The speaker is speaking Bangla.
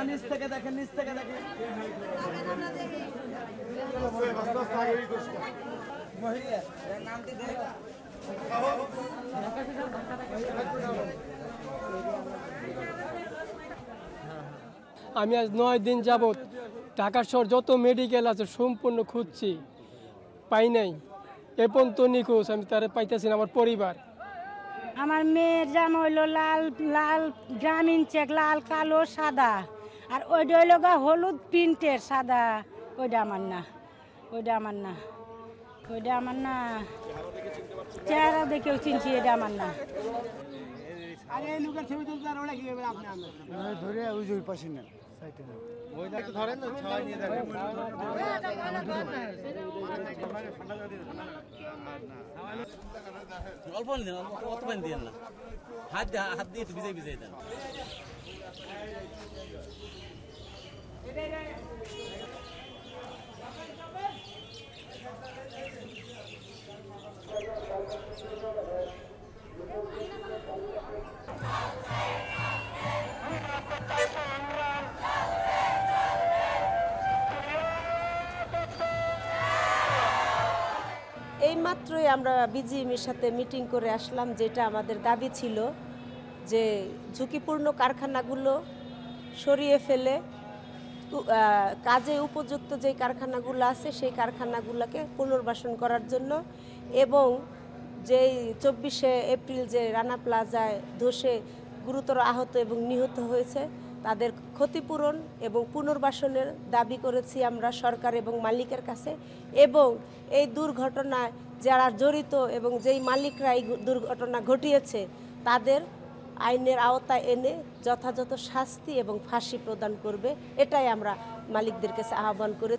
নিচ থেকে দেখেন, নিচ থেকে দেখেন। আমি আজ 9 দিন যাবৎ ঢাকা শহর যত মেডিকেল আছে সম্পূর্ণ খুঁজছি, পাই নাই। এ পর্যন্ত নিখোঁজ, আমি তারা পাইতেছি না। আমার পরিবার, আমার মেয়ের জামা হইলো লাল লাল গ্রামীণ চেক, লাল কালো সাদা, আর ওইটা হইলো গা হলুদ প্রিন্টের সাদা। ওইটা আমার না, ওইটা আমার না, ওইটা আমার না। চেহারা দেখেও চিনছি, এটা আমার না। ধরে ওই পাশে নেন, সাইডে নেন। অল্প পানি দেন, অত পানি দিয়েন না, হাত দিয়ে একটু ভিজাই ভিজাই দেন। এইমাত্রই আমরা বিজিএমের সাথে মিটিং করে আসলাম, যেটা আমাদের দাবি ছিল যে ঝুঁকিপূর্ণ কারখানাগুলো সরিয়ে ফেলে কাজে উপযুক্ত যে কারখানাগুলো আছে সেই কারখানাগুলোকে পুনর্বাসন করার জন্য, এবং যেই 24শে এপ্রিল যে রানা প্লাজায় ধসে গুরুতর আহত এবং নিহত হয়েছে তাদের ক্ষতিপূরণ এবং পুনর্বাসনের দাবি করেছি আমরা সরকার এবং মালিকের কাছে। এবং এই দুর্ঘটনায় যারা জড়িত এবং যেই মালিকরা এই দুর্ঘটনা ঘটিয়েছে তাদের আইনের আওতায় এনে যথাযথ শাস্তি এবং ফাঁসি প্রদান করবে, এটাই আমরা মালিকদের কাছে আহ্বান করে।